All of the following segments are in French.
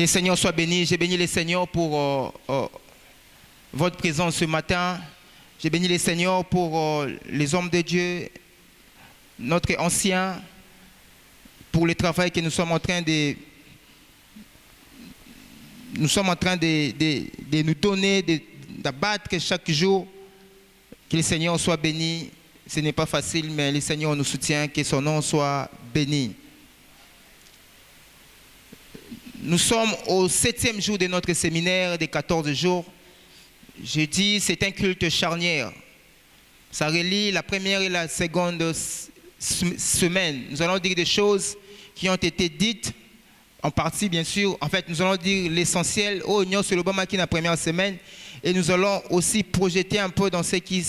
Que le Seigneur soit béni. J'ai béni le Seigneur pour votre présence ce matin. J'ai béni le Seigneur pour les hommes de Dieu, notre ancien, pour le travail que nous sommes en train de nous donner, d'abattre chaque jour. Que le Seigneur soit béni. Ce n'est pas facile, mais le Seigneur nous soutient. Que son nom soit béni. Nous sommes au 7e jour de notre séminaire de 14 jours. Je dis, c'est un culte charnière. Ça relie la première et la seconde semaine. Nous allons dire des choses qui ont été dites, en partie bien sûr. En fait, nous allons dire l'essentiel au Union sur l'Obama qui est la première semaine. Et nous allons aussi projeter un peu dans ce qui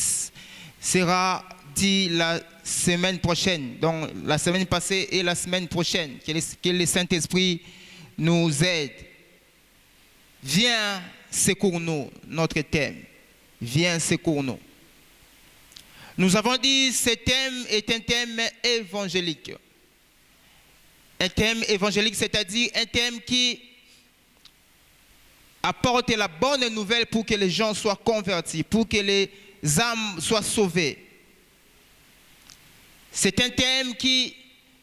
sera dit la semaine prochaine. Donc la semaine passée et la semaine prochaine. Que le Saint-Esprit nous aide. Viens, secours-nous, notre thème. Viens, secours-nous. Nous avons dit que ce thème est un thème évangélique. Un thème évangélique, c'est-à-dire un thème qui apporte la bonne nouvelle pour que les gens soient convertis, pour que les âmes soient sauvées. C'est un thème qui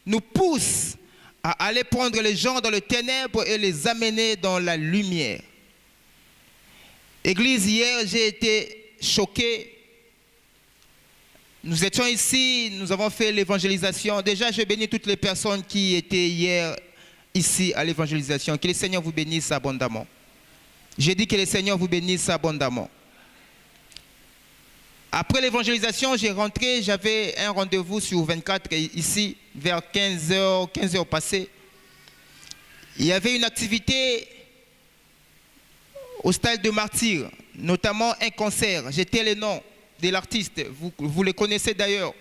nous pousse à aller prendre les gens dans les ténèbres et les amener dans la lumière. Église, hier, j'ai été choqué. Nous étions ici, nous avons fait l'évangélisation. Déjà, je bénis toutes les personnes qui étaient hier ici à l'évangélisation. Que le Seigneur vous bénisse abondamment. J'ai dit que le Seigneur vous bénisse abondamment. Après l'évangélisation, j'ai rentré, j'avais un rendez-vous sur 24 ici, vers 15h passées. Il y avait une activité au stade de Martyrs, notamment un concert. J'étais le nom de l'artiste, vous le connaissez d'ailleurs.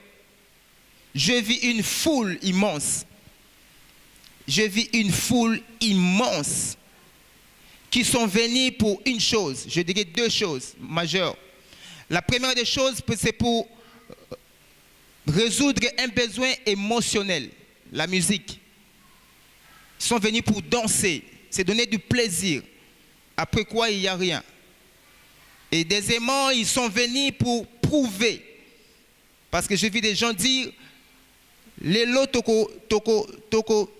Je vis une foule immense. Je vis une foule immense qui sont venus pour une chose, je dirais deux choses majeures. La première des choses, c'est pour résoudre un besoin émotionnel, la musique. Ils sont venus pour danser, c'est donner du plaisir, après quoi il n'y a rien. Et deuxièmement, ils sont venus pour prouver, parce que je vis des gens dire, Lelo toko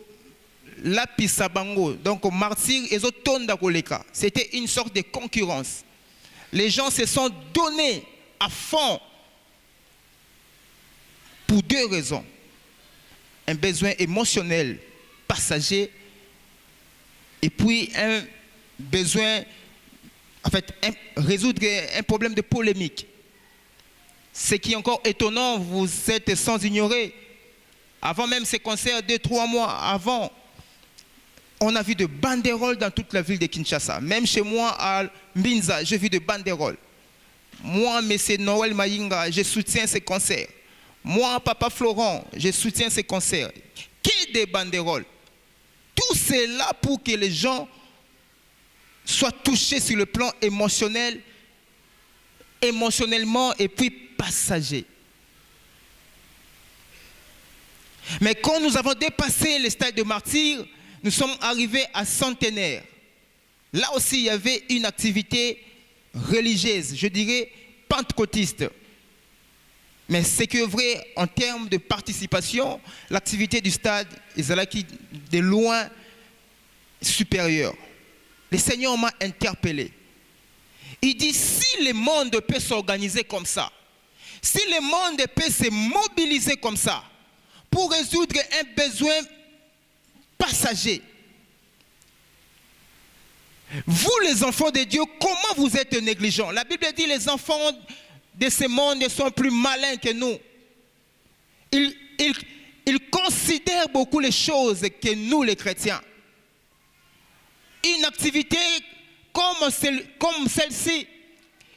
lapisabango, donc martyr et autres koleka. C'était une sorte de concurrence. Les gens se sont donnés à fond pour deux raisons. Un besoin émotionnel passager et puis un besoin, en fait, résoudre un problème de polémique. Ce qui est encore étonnant, vous êtes sans ignorer, avant même ces concerts, 2-3 mois avant, on a vu de banderoles dans toute la ville de Kinshasa. Même chez moi, à Mbinza, j'ai vu de banderoles. Moi, M. Noël Mayinga, je soutiens ces concerts. Moi, Papa Florent, je soutiens ces concerts. Que des banderoles. Tout cela pour que les gens soient touchés sur le plan émotionnel, émotionnellement et puis passager. Mais quand nous avons dépassé le stade de martyrs, nous sommes arrivés à centenaire. Là aussi, il y avait une activité religieuse, je dirais pentecôtiste. Mais ce qui est vrai en termes de participation, l'activité du stade est de loin supérieure. Le Seigneur m'a interpellé. Il dit, si le monde peut s'organiser comme ça, si le monde peut se mobiliser comme ça, pour résoudre un besoin passager, vous les enfants de Dieu, comment vous êtes négligents? La Bible dit les enfants de ce monde sont plus malins que nous. Ils considèrent beaucoup les choses que nous les chrétiens. Une activité comme celle-ci,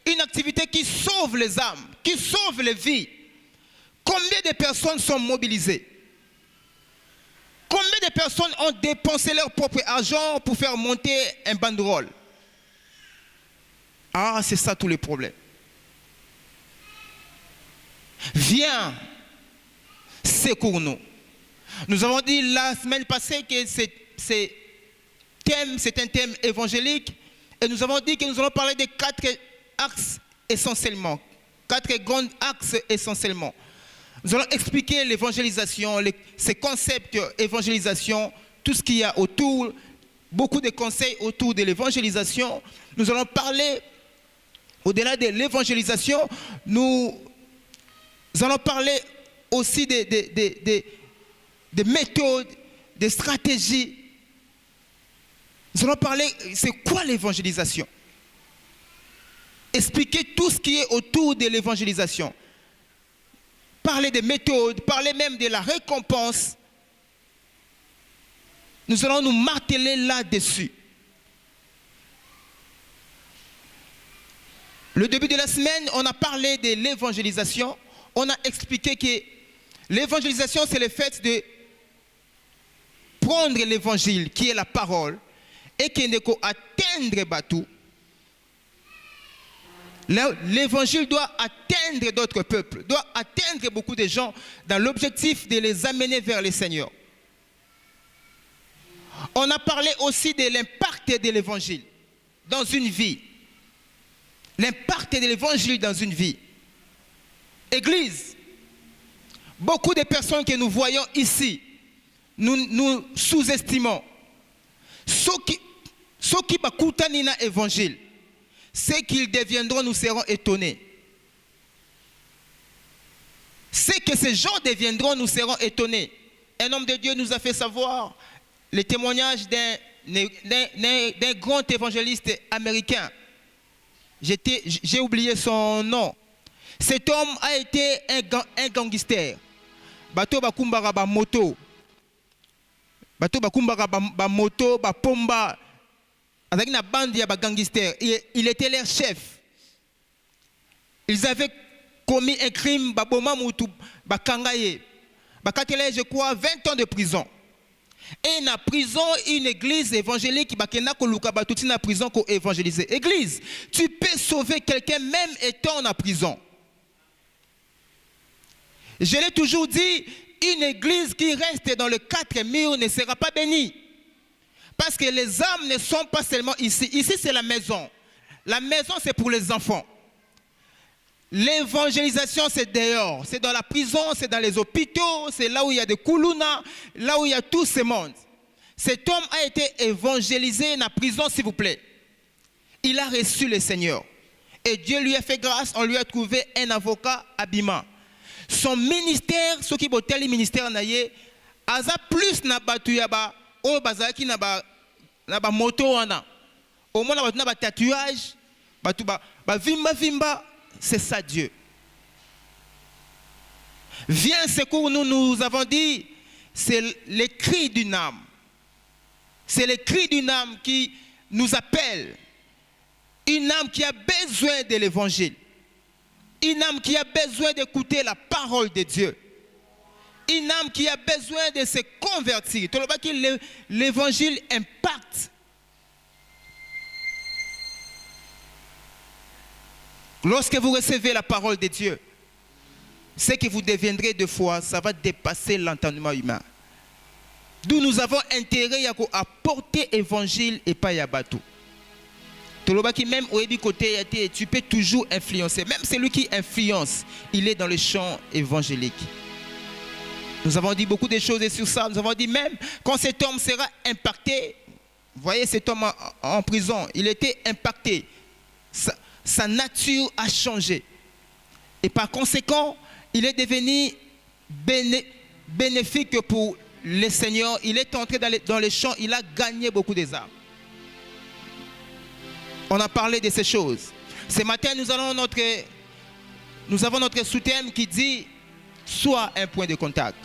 une activité qui sauve les âmes, qui sauve les vies. Combien de personnes sont mobilisées? Combien de personnes ont dépensé leur propre argent pour faire monter un banderole? Ah, c'est ça tous les problèmes. Viens, secours-nous. Nous avons dit la semaine passée que ce thème, c'est un thème évangélique. Et nous avons dit que nous allons parler de 4 axes essentiellement. 4 grands axes essentiellement. Nous allons expliquer l'évangélisation, ces concepts d'évangélisation, tout ce qu'il y a autour, beaucoup de conseils autour de l'évangélisation. Nous allons parler, au-delà de l'évangélisation, nous allons parler aussi des méthodes, des stratégies. Nous allons parler, c'est quoi l'évangélisation? Expliquer tout ce qui est autour de l'évangélisation. Parler des méthodes, parler même de la récompense. Nous allons nous marteler là-dessus. Le début de la semaine, on a parlé de l'évangélisation. On a expliqué que l'évangélisation, c'est le fait de prendre l'évangile, qui est la parole, et qui ne peut atteindre Batou. L'évangile doit atteindre d'autres peuples, doit atteindre beaucoup de gens dans l'objectif de les amener vers le Seigneur. On a parlé aussi de l'impact de l'évangile dans une vie. L'impact de l'évangile dans une vie. Église, beaucoup de personnes que nous voyons ici, nous sous-estimons. Ceux qui bakutani na évangile, ceux qu'ils deviendront, nous serons étonnés. Ceux que ces gens deviendront, nous serons étonnés. Un homme de Dieu nous a fait savoir le témoignage d'un grand évangéliste américain. J'ai oublié son nom. Cet homme a été un gangster. Bato bakumbara ba moto. Bato bakumbara ba moto, ba pomba. Avec une bande de gangsters. Il était leur chef. Ils avaient commis un crime, baboma mutu, bakangaye. Bakatele, je crois, 20 ans de prison. Et dans la prison, une église évangélique qui bakena koluka batuti na prison ko évangéliser. Église, tu peux sauver quelqu'un même étant en prison. Je l'ai toujours dit, une église qui reste dans le 4 murs ne sera pas bénie. Parce que les âmes ne sont pas seulement ici. Ici, c'est la maison. La maison, c'est pour les enfants. L'évangélisation, c'est dehors. C'est dans la prison, c'est dans les hôpitaux, c'est là où il y a des koulouna, là où il y a tout ce monde. Cet homme a été évangélisé dans la prison, s'il vous plaît. Il a reçu le Seigneur. Et Dieu lui a fait grâce, on lui a trouvé un avocat Abima. Son ministère, ce qui est le ministère, a plus na batuyaba, au bazaki na ba moto wana. Au moins na ba tatouage, ba vimba, c'est ça Dieu. Viens secours nous avons dit, c'est le cri d'une âme. C'est le cri d'une âme qui nous appelle. Une âme qui a besoin de l'évangile. Une âme qui a besoin d'écouter la parole de Dieu. Une âme qui a besoin de se convertir. L'évangile impacte. Lorsque vous recevez la parole de Dieu, ce que vous deviendrez de foi, ça va dépasser l'entendement humain. D'où nous avons intérêt à apporter l'évangile et pas à bateau. Même au côté, tu peux toujours influencer. Même celui qui influence, il est dans le champ évangélique. Nous avons dit beaucoup de choses sur ça. Nous avons dit même quand cet homme sera impacté, vous voyez cet homme en prison, il était impacté. Sa nature a changé. Et par conséquent, il est devenu bénéfique pour le Seigneur. Il est entré dans les champs, il a gagné beaucoup des âmes. On a parlé de ces choses. Ce matin, nous avons notre sous-thème qui dit « Sois un point de contact ».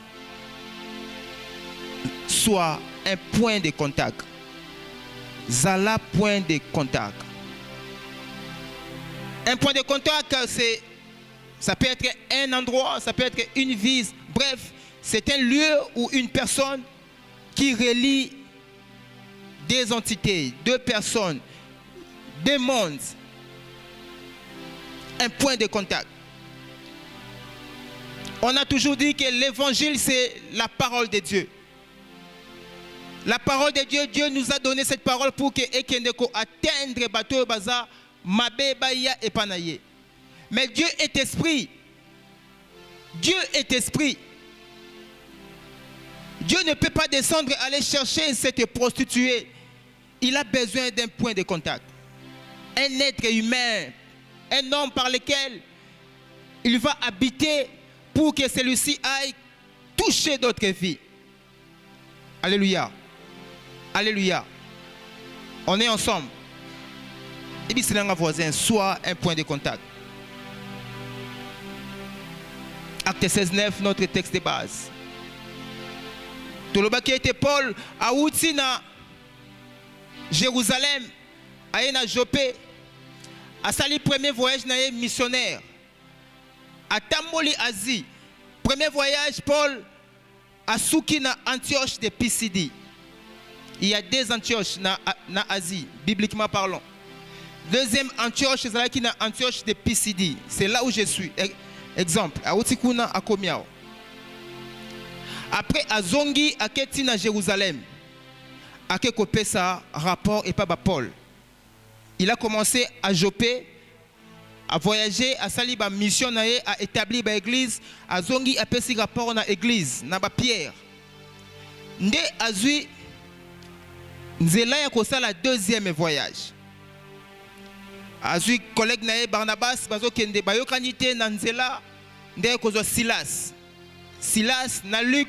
Sois un point de contact. Zala point de contact. Un point de contact, ça peut être un endroit, ça peut être une ville. Bref, c'est un lieu ou une personne qui relie des entités, deux personnes, des mondes. Un point de contact. On a toujours dit que l'évangile, c'est la parole de Dieu. La parole de Dieu, Dieu nous a donné cette parole pour que Ekendeko atteindre bateau baza mabe baya et panaye. Mais Dieu est esprit. Dieu est esprit. Dieu ne peut pas descendre aller chercher cette prostituée. Il a besoin d'un point de contact. Un être humain, un homme par lequel il va habiter pour que celui-ci aille toucher d'autres vies. Alléluia. Alléluia. On est ensemble. Et bien, c'est un voisin, soit un point de contact. Acte 16, 9, notre texte de base. Tout le qui était Paul à Outina, Jérusalem, à Jopé, à sali premier voyage missionnaire, à Tamoli, Asie. Premier voyage, Paul à Soukina, Antioche de Pisidie. Il y a deux Antioches dans Asie, bibliquement parlant. Deuxième Antioche, c'est là Antioche de Pisidie. C'est là où je suis. Exemple, à Otikuna, à Komiao. Après, à Zongi, à Ketina, Jérusalem. À Kekopé, ça rapport et pas Paul. Il a commencé à Jopé, à voyager, à salir à mission, à établir l'église. À Zongi, à passer rapport dans l'église, dans la pierre. Ndé Azui, Nzela ya kosala deuxième voyage. Azui collègue nae Barnabas bazo kende bayokanite na Nzela ndé kozo Silas. Silas na Luc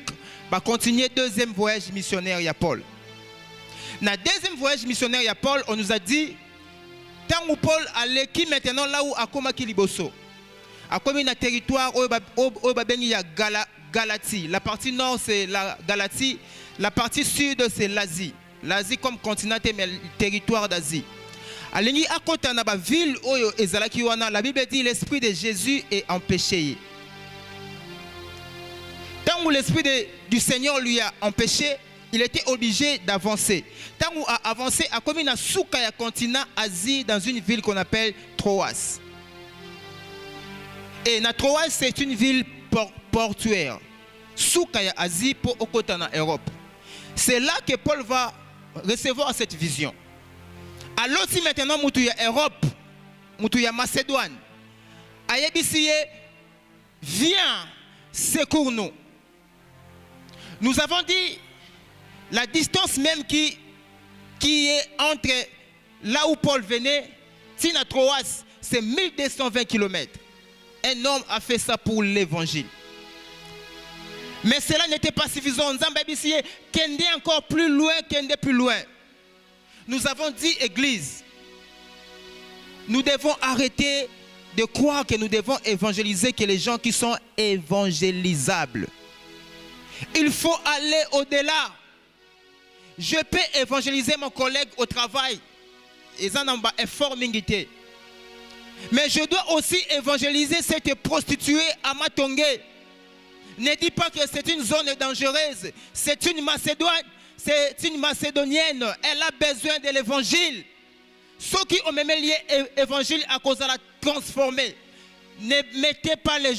va continuer deuxième voyage missionnaire ya Paul. Na deuxième voyage missionnaire ya Paul, on nous a dit tant où Paul allait qui maintenant là où akoma kiliboso. Akomi na territoire au babengi ya Galatie. La partie nord c'est la Galatie, la partie sud c'est l'Asie. L'Asie comme continent mais le territoire d'Asie. Alingi akota na ba ville oyo ezalaki wana, la Bible dit l'esprit de Jésus est empêché. Tant où l'esprit du Seigneur lui a empêché, il était obligé d'avancer. Tant où a avancé, a commis na souka ya continent Asie dans une ville qu'on appelle Troas. Et na Troas c'est une ville portuaire. Souka ya Asie pour okota na Europe. C'est là que Paul va recevoir cette vision. Alors si maintenant mutu ya Europe, mutu ya Macédoine, ayebisiye, viens, secours-nous. Nous avons dit la distance même qui est entre là où Paul venait, Tina Troas, c'est 1220 km. Un homme a fait ça pour l'évangile. Mais cela n'était pas suffisant. Kende encore plus loin, Kende plus loin. Nous avons dit, Église, nous devons arrêter de croire que nous devons évangéliser que les gens qui sont évangélisables. Il faut aller au-delà. Je peux évangéliser mon collègue au travail. Ils en ont un effort mingité. Mais je dois aussi évangéliser cette prostituée à Matongé. Ne dis pas que c'est une zone dangereuse. C'est une Macédonienne. Elle a besoin de l'évangile. Ceux qui ont même lié l'évangile à cause de la transformer. Ne mettez pas les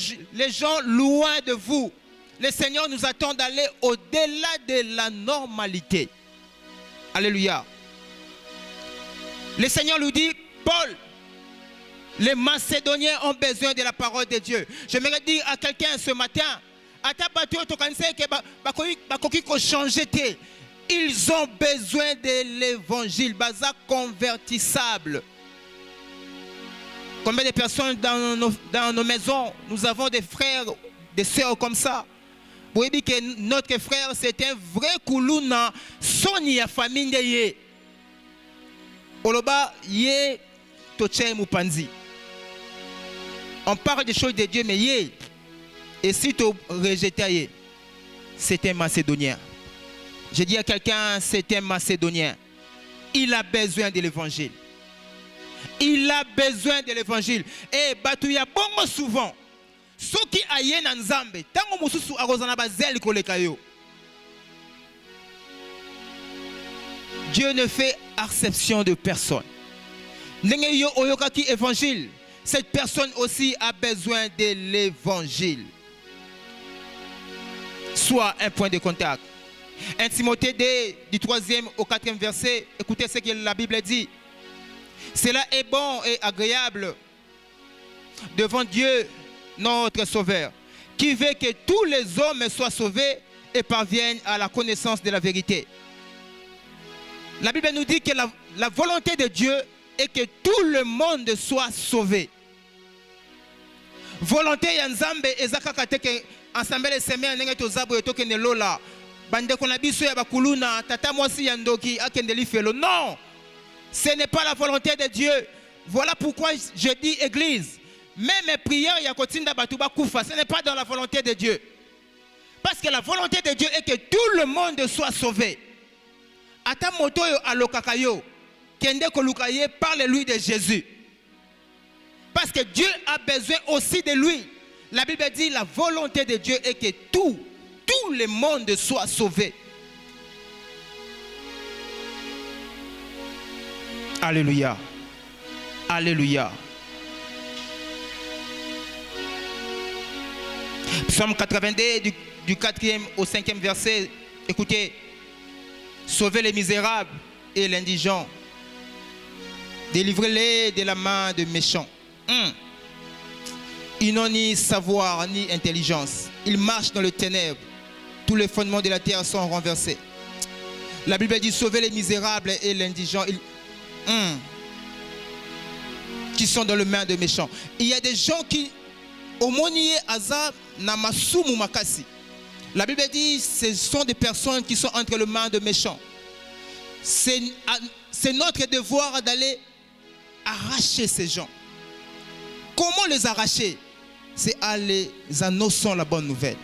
gens loin de vous. Le Seigneur nous attend d'aller au-delà de la normalité. Alléluia. Le Seigneur nous dit, Paul, les Macédoniens ont besoin de la parole de Dieu. J'aimerais dire à quelqu'un ce matin, ils ont besoin de l'évangile, baza convertissable. Combien de personnes dans nos maisons, nous avons des frères, des sœurs comme ça. Vous voyez que notre frère, c'est un vrai koulouna, Sonia famille de ye. Oloba ye toche mupanzi. On parle des choses de Dieu, mais ye. Et si tu rejetais, c'est un Macédonien. Je dis à quelqu'un, c'est un Macédonien. Il a besoin de l'évangile. Il a besoin de l'évangile. Et Batouya bongo souvent. Ceux qui aillent dans Nzambe, tango mususu arozana bazel kolekayo. Dieu ne fait acception de personne. Nenge yo oyoka ki évangile. Cette personne aussi a besoin de l'évangile. Soit un point de contact. 1 Timothée 2, du 3e au 4e verset, écoutez ce que la Bible dit. Cela est bon et agréable devant Dieu, notre Sauveur, qui veut que tous les hommes soient sauvés et parviennent à la connaissance de la vérité. La Bible nous dit que la volonté de Dieu est que tout le monde soit sauvé. Volonté ya Nzambe ezakaka teke ensemble semé ndenge tozabo etokende lola bande kona biso ya bakuluna tata mwasi ya ndoki akende lifelo. Non, ce n'est pas la volonté de Dieu. Voilà pourquoi je dis église, même prière ya kotinda batu bakufa, ce n'est pas dans la volonté de Dieu. Parce que la volonté de Dieu est que tout le monde soit sauvé. Ata moto yo alokaka yo kende kolukaye, parle-lui de Jésus. Parce que Dieu a besoin aussi de lui. La Bible dit la volonté de Dieu est que tout le monde soit sauvé. Alléluia. Alléluia. Psaume 82 du 4e au 5e verset. Écoutez. Sauvez les misérables et l'indigent. Délivrez-les de la main des méchants. Ils n'ont ni savoir ni intelligence. Ils marchent dans les ténèbres. Tous les fondements de la terre sont renversés. La Bible dit sauvez les misérables et l'indigent qui sont dans les mains des méchants. Il y a des gens qui au monier azab namasumu makasi. La Bible dit ce sont des personnes qui sont entre les mains de méchants. C'est notre devoir d'aller arracher ces gens. Comment les arracher? C'est en les annonçant la bonne nouvelle,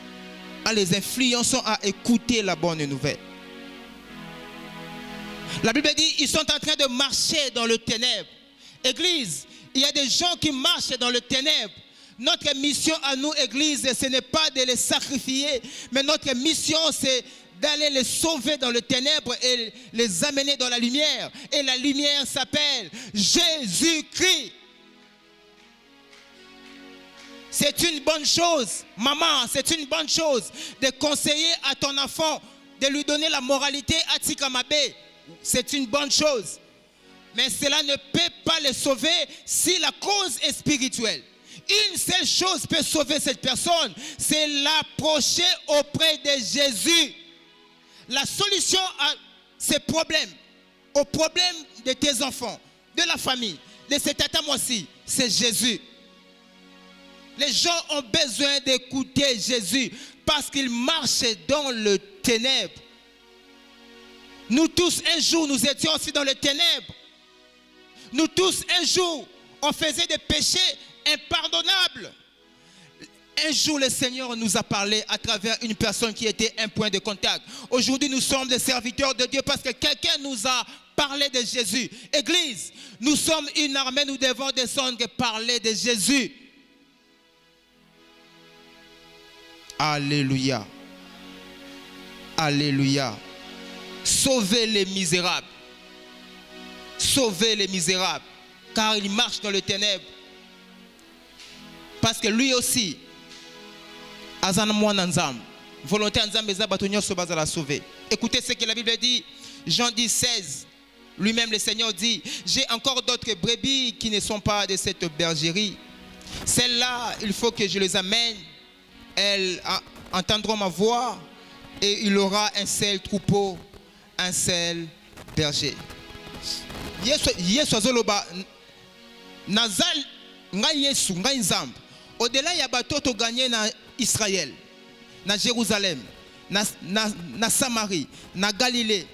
en les influençant à écouter la bonne nouvelle. La Bible dit ils sont en train de marcher dans le ténèbre. Église, il y a des gens qui marchent dans le ténèbre. Notre mission à nous, Église, ce n'est pas de les sacrifier, mais notre mission, c'est d'aller les sauver dans le ténèbre et les amener dans la lumière. Et la lumière s'appelle Jésus-Christ. C'est une bonne chose, maman, c'est une bonne chose de conseiller à ton enfant, de lui donner la moralité à Tikamabe. C'est une bonne chose. Mais cela ne peut pas les sauver si la cause est spirituelle. Une seule chose peut sauver cette personne, c'est l'approcher auprès de Jésus. La solution à ces problèmes, aux problèmes de tes enfants, de la famille, de cet état-moisi, c'est Jésus. Les gens ont besoin d'écouter Jésus parce qu'ils marchent dans le ténèbre. Nous tous, un jour, nous étions aussi dans les ténèbres. Nous tous, un jour, on faisait des péchés impardonnables. Un jour, le Seigneur nous a parlé à travers une personne qui était un point de contact. Aujourd'hui, nous sommes des serviteurs de Dieu parce que quelqu'un nous a parlé de Jésus. Église, nous sommes une armée, nous devons descendre et parler de Jésus. Alléluia. Alléluia. Sauvez les misérables. Sauvez les misérables. Car ils marchent dans les ténèbres. Parce que lui aussi, volonté la sauver. Écoutez ce que la Bible dit. Jean 10, 16. Lui-même, le Seigneur dit, j'ai encore d'autres brebis qui ne sont pas de cette bergerie. Celles-là, il faut que je les amène. Elles entendront ma voix et il aura un seul troupeau, un seul berger. Yesu azoloba nazal nga Yesu nga nzambe. Au-delà ya bato to gagner na Israël, na Jérusalem, na Samarie, na Galilée.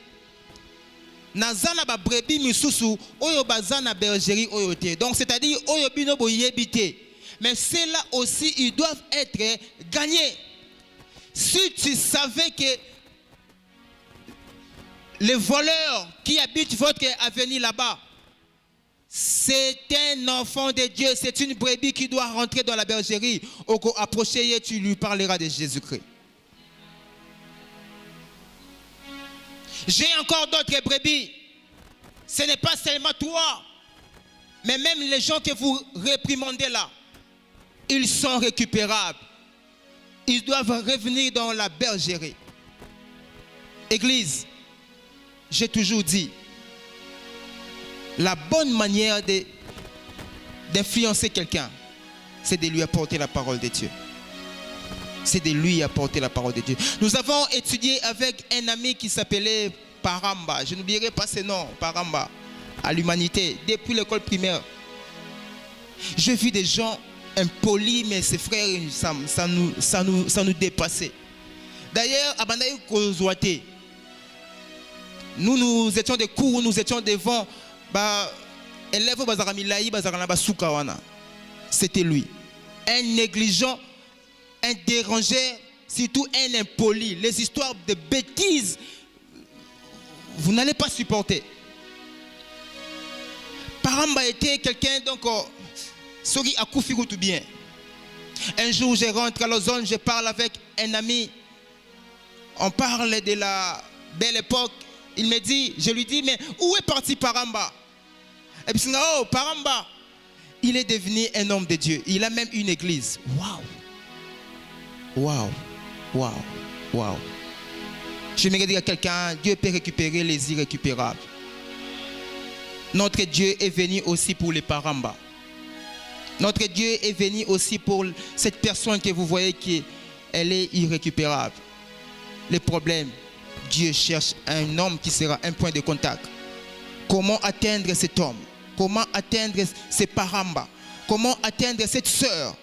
Nazana ba brebis misusu oyo bazana bergerie oyote. Donc c'est-à-dire oyo bino boyebite. Mais ceux-là aussi, ils doivent être gagnés. Si tu savais que les voleurs qui habitent votre avenue là-bas, c'est un enfant de Dieu, c'est une brebis qui doit rentrer dans la bergerie. Au approcher, tu lui parleras de Jésus-Christ. J'ai encore d'autres brebis. Ce n'est pas seulement toi, mais même les gens que vous réprimandez là. Ils sont récupérables. Ils doivent revenir dans la bergerie. Église, j'ai toujours dit, la bonne manière d'influencer quelqu'un, c'est de lui apporter la parole de Dieu. C'est de lui apporter la parole de Dieu. Nous avons étudié avec un ami qui s'appelait Paramba. Je n'oublierai pas ce nom, Paramba, à l'humanité, depuis l'école primaire. J'ai vu des gens impolis, mais ces frères, ça nous dépassait. D'ailleurs, à Bandaï Kozouate, nous étions des cours, nous étions devant élèves Bazaramilaï, Bazaranaba Soukawana. C'était lui. Un négligent, un dérangé, surtout un impoli. Les histoires de bêtises, vous n'allez pas supporter. Paramba était quelqu'un, donc, Sori a Koufirou tout bien. Un jour, je rentre à l'ozone, je parle avec un ami. On parle de la belle époque. Il me dit, je lui dis, mais où est parti Paramba? Et puis, oh, Paramba, il est devenu un homme de Dieu. Il a même une église. Waouh! Waouh! Waouh! Waouh! Je me dire à quelqu'un, Dieu peut récupérer les irrécupérables. Notre Dieu est venu aussi pour les Paramba. Notre Dieu est venu aussi pour cette personne que vous voyez qu'elle est irrécupérable. Le problème, Dieu cherche un homme qui sera un point de contact. Comment atteindre cet homme? Comment atteindre ces Paramba? Comment atteindre cette sœur?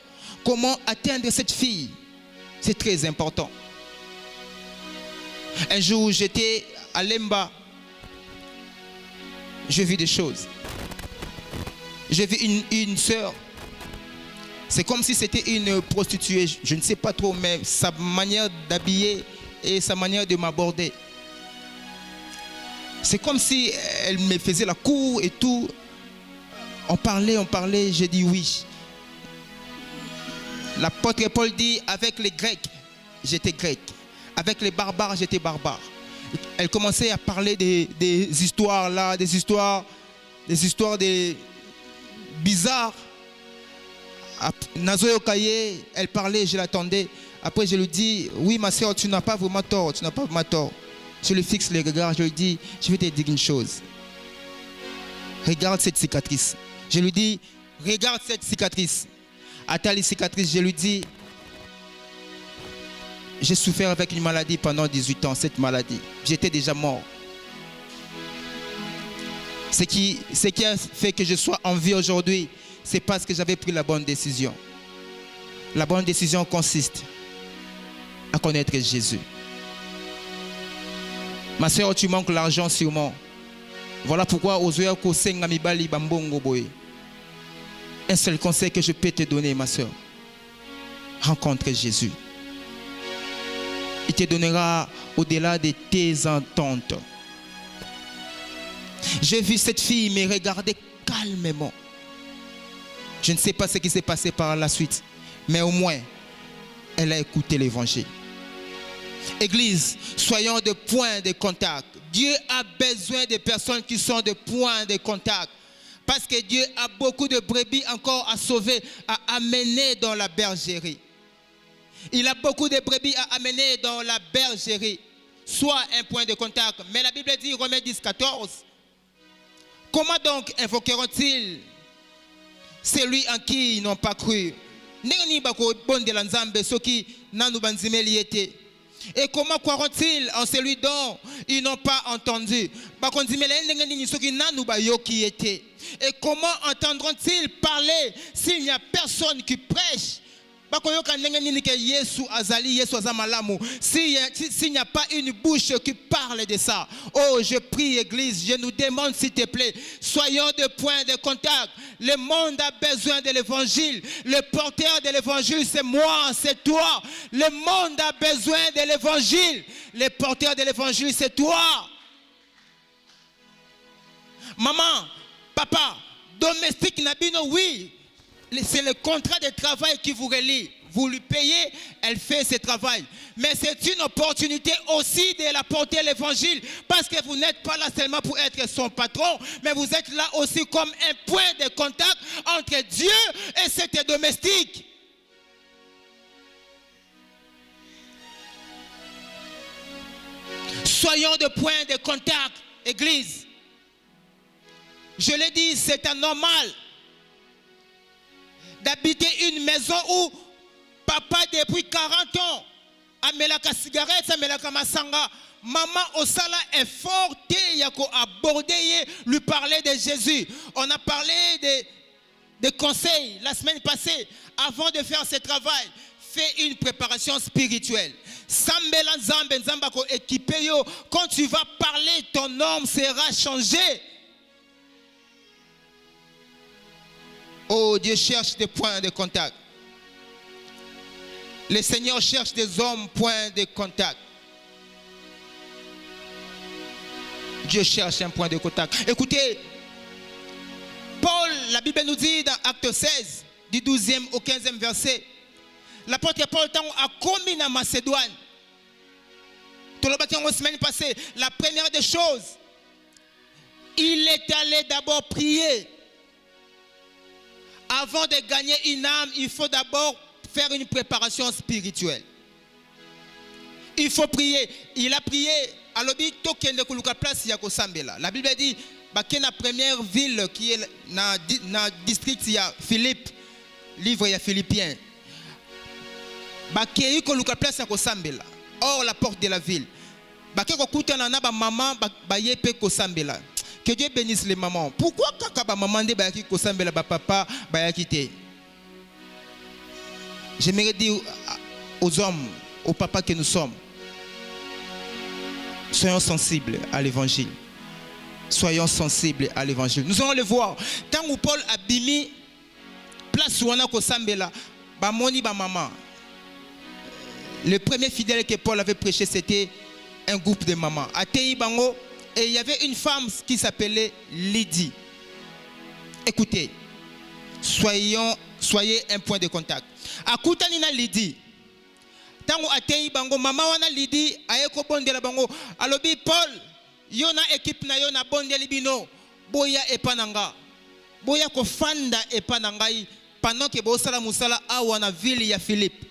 Comment atteindre cette fille? C'est très important. Un jour, j'étais à Lemba. J'ai vu des choses. J'ai vu une sœur. C'est comme si c'était une prostituée. Je ne sais pas trop, mais sa manière d'habiller et sa manière de m'aborder. C'est comme si elle me faisait la cour et tout. On parlait, j'ai dit oui. L'apôtre Paul dit, avec les Grecs, j'étais grec. Avec les barbares, j'étais barbare. Elle commençait à parler des histoires là, des histoires bizarres. Nazoyo Kaye, elle parlait, je l'attendais. Après, je lui dis, oui, ma soeur, tu n'as pas vraiment tort, tu n'as pas vraiment tort. Je lui fixe les regards, je lui dis, je vais te dire une chose. Regarde cette cicatrice. Je lui dis, regarde cette cicatrice. À les cicatrices, je lui dis, j'ai souffert avec une maladie pendant 18 ans, cette maladie. J'étais déjà mort. Ce qui a fait que je sois en vie aujourd'hui, c'est parce que j'avais pris la bonne décision. La bonne décision consiste à connaître Jésus. Ma soeur, tu manques l'argent sûrement. Voilà pourquoi un seul conseil que je peux te donner, ma soeur. Rencontre Jésus. Il te donnera au-delà de tes ententes. J'ai vu cette fille me regarder calmement. Je ne sais pas ce qui s'est passé par la suite, mais au moins, elle a écouté l'évangile. Église, soyons de points de contact. Dieu a besoin de personnes qui sont de points de contact. Parce que Dieu a beaucoup de brebis encore à sauver, à amener dans la bergerie. Il a beaucoup de brebis à amener dans la bergerie. Soit un point de contact. Mais la Bible dit, Romains 10, 14. Comment donc invoqueront-ils celui en qui ils n'ont pas cru? Et comment croiront-ils en celui dont ils n'ont pas entendu? Et comment entendront-ils parler s'il n'y a personne qui prêche? S'il n'y a pas une bouche qui parle de ça. Oh, je prie, Église, je nous demande s'il te plaît, soyons de points de contact. Le monde a besoin de l'évangile. Le porteur de l'évangile, c'est moi, c'est toi. Le monde a besoin de l'évangile. Le porteur de l'évangile, c'est toi. Maman, papa, domestique Nabino, oui. C'est le contrat de travail qui vous relie. Vous lui payez, elle fait ce travail. Mais c'est une opportunité aussi de la porter l'évangile. Parce que vous n'êtes pas là seulement pour être son patron, mais vous êtes là aussi comme un point de contact entre Dieu et cet domestique. Soyons de point de contact, Église. Je l'ai dit, c'est anormal d'habiter une maison où papa depuis 40 ans a melaka cigarette, a melaka masanga. Maman Osala est forte yako aborder, lui parler de Jésus. On a parlé des conseils la semaine passée. Avant de faire ce travail, fais une préparation spirituelle. Sambela nzambe nzamba ko équipé yo. Quand tu vas parler, ton homme sera changé. Oh, Dieu cherche des points de contact. Le Seigneur cherche des hommes points de contact. Dieu cherche un point de contact. Écoutez, Paul, la Bible nous dit dans Acte 16, du 12e au 15e verset, l'apôtre Paul a commis dans Macédoine. Tout le bâtiment la semaine passée, la première des choses, il est allé d'abord prier. Avant de gagner une âme, il faut d'abord faire une préparation spirituelle. Il faut prier. Il a prié. La Bible dit que la première ville qui est dans le district, il y a Philippe, livre il y a Philippiens. Or la porte de la ville. Que Dieu bénisse les mamans. Pourquoi quand maman dit que papa va quitter? J'aimerais dire aux hommes, aux papas que nous sommes, soyons sensibles à l'évangile. Soyons sensibles à l'évangile. Nous allons le voir. Tant que Paul a bimi, place où on a kosambela, ba moni ba maman. Le premier fidèle que Paul avait prêché, c'était un groupe de mamans. À Tei Bango, et il y avait une femme qui s'appelait Lydie. Écoutez, soyez un point de contact. À Koutanina Lydie, tango atei bango mama wana Lydie ayeko bondela bango alobi Paul yona équipe na yona bondeli bino boya epananga boya ko fanda epanangai pendant que bosala musala awa na ville ya Philippe.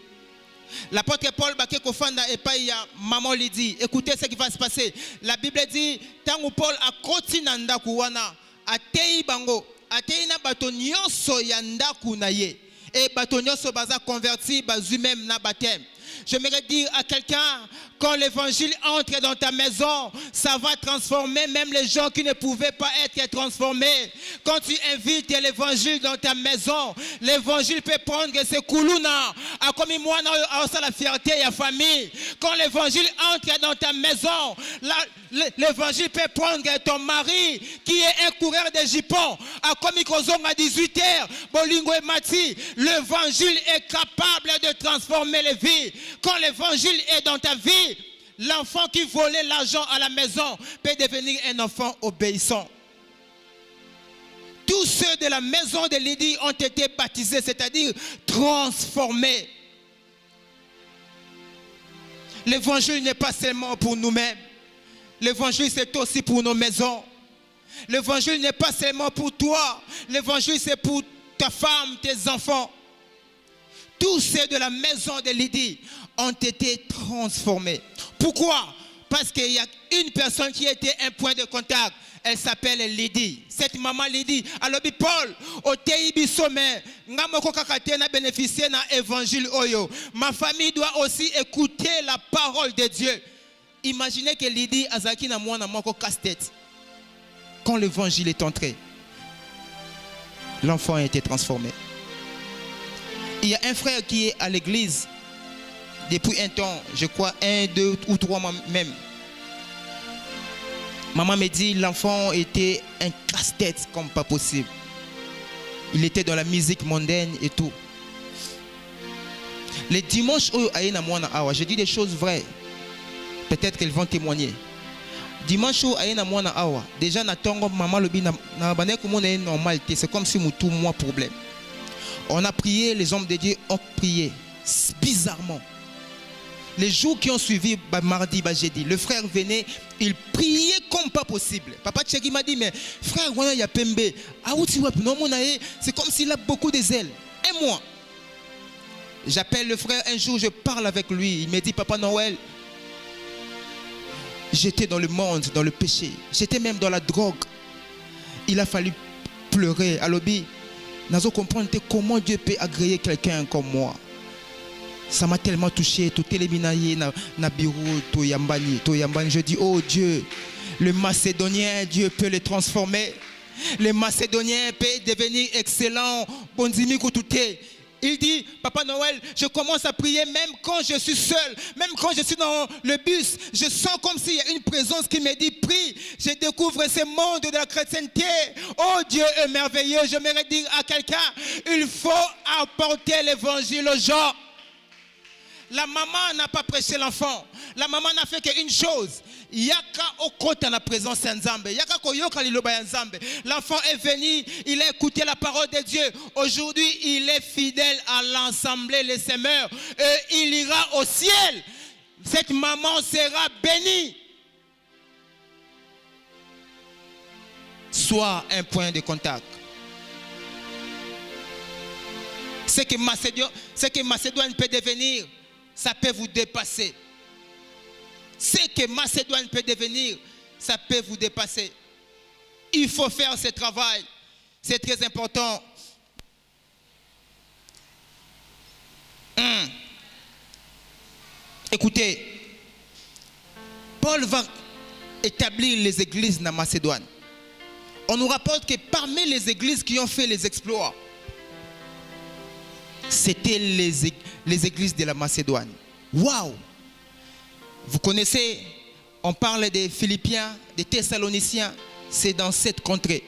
L'apôtre Paul bake ko fanda epai ya maman Lydie. Écoutez ce qui va se passer. La Bible dit tango Paul a kotina ndaku wana atei bango atei na bato nyonso ya ndaku na ye. Et bato nyonso baza converti bazu même na baptême. J'aimerais dire à quelqu'un, quand l'évangile entre dans ta maison, ça va transformer même les gens qui ne pouvaient pas être transformés. Quand tu invites l'évangile dans ta maison, l'évangile peut prendre ce koulouna, a comme moi, la fierté et la famille. Quand l'évangile entre dans ta maison, l'évangile peut prendre ton mari qui est un coureur de jupons, a comme à 18h, Bolingo et Mati. L'évangile est capable de transformer les vies. Quand l'évangile est dans ta vie, l'enfant qui volait l'argent à la maison peut devenir un enfant obéissant. Tous ceux de la maison de Lydie ont été baptisés, c'est-à-dire transformés. L'évangile n'est pas seulement pour nous-mêmes. L'évangile c'est aussi pour nos maisons. L'évangile n'est pas seulement pour toi. L'évangile c'est pour ta femme, tes enfants. Tous ceux de la maison de Lydie ont été transformés. Pourquoi? Parce qu'il y a une personne qui était un point de contact. Elle s'appelle Lydie. Cette maman Lydie. Alors, Paul, au Teibi Sommet, n'a bénéficié d'un évangile Oyo. Ma famille doit aussi écouter la parole de Dieu. Imaginez que Lydie Azaki na moi casse-tête. Quand l'évangile est entré, l'enfant a été transformé. Il y a un frère qui est à l'église depuis un temps, je crois 1, 2 ou 3 mois même. Maman me dit l'enfant était un casse-tête comme pas possible. Il était dans la musique mondaine et tout. Les dimanches où je dis des choses vraies. Peut-être qu'elles vont témoigner. Dimanche où déjà maman le normal, c'est comme si tout moi problème. On a prié, les hommes de Dieu ont prié bizarrement. Les jours qui ont suivi, mardi, jeudi, le frère venait, il priait comme pas possible. Papa Tchegi m'a dit, mais frère, il y a Pembe. C'est comme s'il a beaucoup de zèle. Et moi, j'appelle le frère un jour, je parle avec lui. Il me dit, Papa Noël, J'étais dans le monde, dans le péché. J'étais même dans la drogue. Il a fallu pleurer. Alors, nous comprendre comment Dieu peut agréer quelqu'un comme moi. Ça m'a tellement touché. Tout éliminaye na bureau, tout yambani. Je dis, oh Dieu, le Macédonien, Dieu peut le transformer. Le Macédonien peut devenir excellent. Bonzimi Koutouté. Il dit, Papa Noël, je commence à prier même quand je suis seul, même quand je suis dans le bus. Je sens comme s'il y a une présence qui me dit, prie. Je découvre ce monde de la chrétienté. Oh Dieu est merveilleux. J'aimerais dire à quelqu'un, il faut apporter l'évangile aux gens. La maman n'a pas prêché l'enfant. La maman n'a fait qu'une chose. Yaka okota na présence nzambe. Yaka koyoka liloba nzambe. L'enfant est venu, il a écouté la parole de Dieu. Aujourd'hui, il est fidèle à l'assemblée les semeurs et il ira au ciel. Cette maman sera bénie. Soit un point de contact. Ce que Macédoine peut devenir, ça peut vous dépasser. Ce que Macédoine peut devenir, ça peut vous dépasser. Il faut faire ce travail. C'est très important. Écoutez, Paul va établir les églises dans Macédoine. On nous rapporte que parmi les églises qui ont fait les exploits, c'était les églises de la Macédoine. Waouh! Vous connaissez, on parle des Philippiens, des Thessaloniciens, c'est dans cette contrée.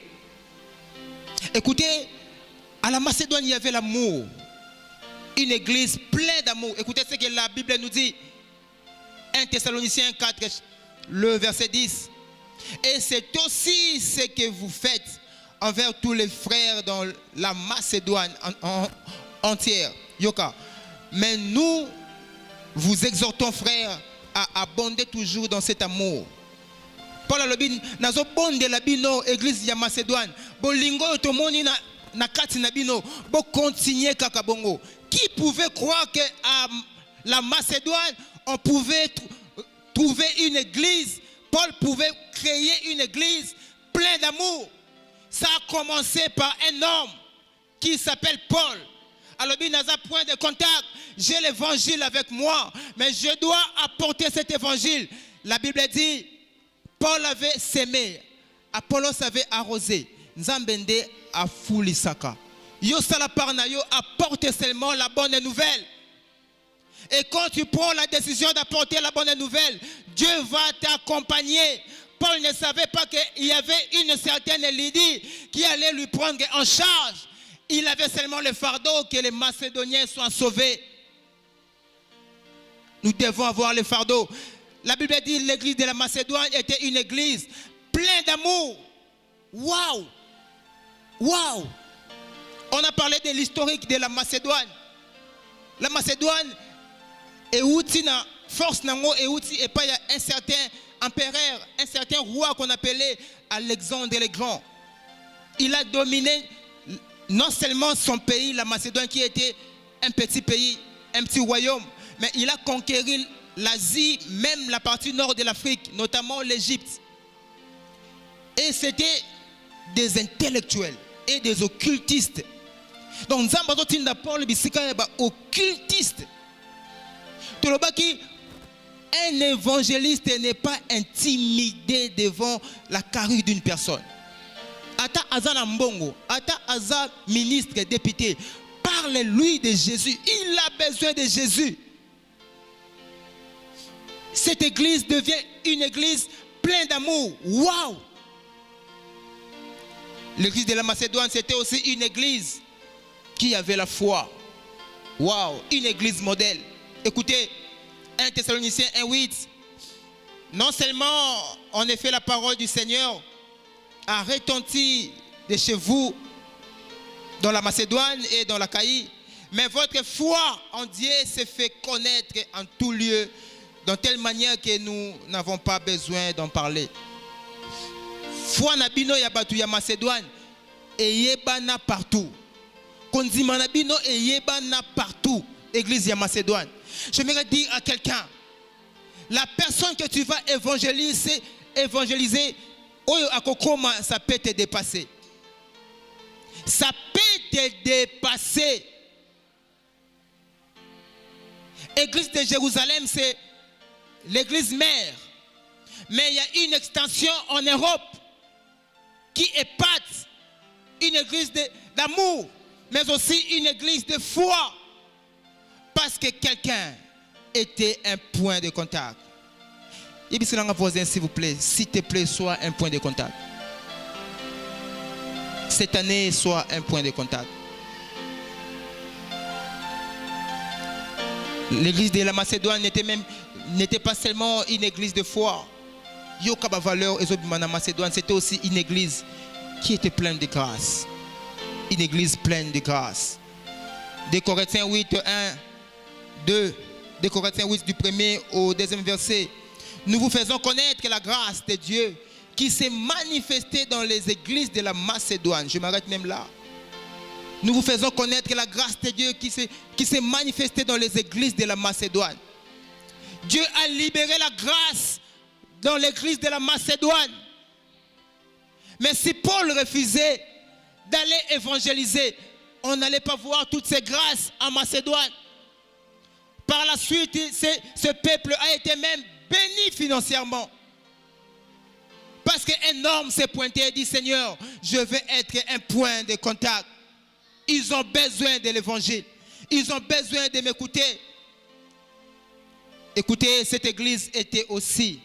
Écoutez, à la Macédoine, il y avait l'amour. Une église pleine d'amour. Écoutez ce que la Bible nous dit. 1 Thessaloniciens 4, le verset 10. Et c'est aussi ce que vous faites envers tous les frères dans la Macédoine entière. Yoka. Mais nous vous exhortons, frères, à abonder toujours dans cet amour. Paul alobi nazo bonde la bino église ya Macédoine. Bolingo tomoni na kati na bino, bo continuer kaka bongo. Qui pouvait croire que à la Macédoine on pouvait trouver une église? Paul pouvait créer une église pleine d'amour. Ça a commencé par un homme qui s'appelle Paul. Alors, naza point de contact. J'ai l'évangile avec moi, mais je dois apporter cet évangile. La Bible dit, Paul avait sémé, Apollos avait arrosé, Nzambende a foulisaka. Yo salaparna yo apporte seulement la bonne nouvelle. Et quand tu prends la décision d'apporter la bonne nouvelle, Dieu va t'accompagner. Paul ne savait pas qu'il y avait une certaine Lydie qui allait lui prendre en charge. Il avait seulement le fardeau que les Macédoniens soient sauvés. Nous devons avoir le fardeau. La Bible dit que l'église de la Macédoine était une église pleine d'amour. Waouh! Waouh! On a parlé de l'historique de la Macédoine. La Macédoine est outil na force nango et outil et pas un certain empereur, un certain roi qu'on appelait Alexandre le Grand. Il a dominé non seulement son pays, la Macédoine qui était un petit pays, un petit royaume, mais il a conquéri l'Asie, même la partie nord de l'Afrique, notamment l'Égypte. Et c'était des intellectuels et des occultistes. Donc, Nzambato Tinda Paul Bisika est occultiste. Un évangéliste n'est pas intimidé devant la carrure d'une personne. Ata Azana Mbongo, Ata Aza ministre, député, parle-lui de Jésus. Il a besoin de Jésus. Cette église devient une église pleine d'amour. Waouh! L'église de la Macédoine, c'était aussi une église qui avait la foi. Waouh! Une église modèle. Écoutez, 1 Thessaloniciens 1:8. Non seulement, en effet, la parole du Seigneur a retenti de chez vous dans la Macédoine et dans la l'Achaïe, mais votre foi en Dieu s'est fait connaître en tout lieu, de telle manière que nous n'avons pas besoin d'en parler. Foi nabino ya batu ya Macédoine et yebana partout. Konzima nabino et yebana partout. Église ya Macédoine. J'aimerais dire à quelqu'un, la personne que tu vas évangéliser, ça peut te dépasser. Ça peut te dépasser. L'église de Jérusalem, c'est l'église mère. Mais il y a une extension en Europe qui épate une église d'amour, mais aussi une église de foi. Parce que quelqu'un était un point de contact. Et bien, voisin, s'il vous plaît, s'il te plaît, sois un point de contact. Cette année, sois un point de contact. L'église de la Macédoine n'était pas seulement une église de foi. Yokaba valeur et Macédoine, c'était aussi une église qui était pleine de grâce. Une église pleine de grâce. Des Corinthiens 8, 1, 2. Des Corinthiens 8 du 1er au 2e verset. Nous vous faisons connaître que la grâce de Dieu qui s'est manifestée dans les églises de la Macédoine. Je m'arrête même là. Nous vous faisons connaître que la grâce de Dieu qui s'est manifestée dans les églises de la Macédoine. Dieu a libéré la grâce dans l'église de la Macédoine. Mais si Paul refusait d'aller évangéliser, on n'allait pas voir toutes ces grâces en Macédoine. Par la suite, ce peuple a été même béni financièrement. Parce qu'un homme s'est pointé et dit, Seigneur, je veux être un point de contact. Ils ont besoin de l'évangile. Ils ont besoin de m'écouter. Écoutez, cette église était aussi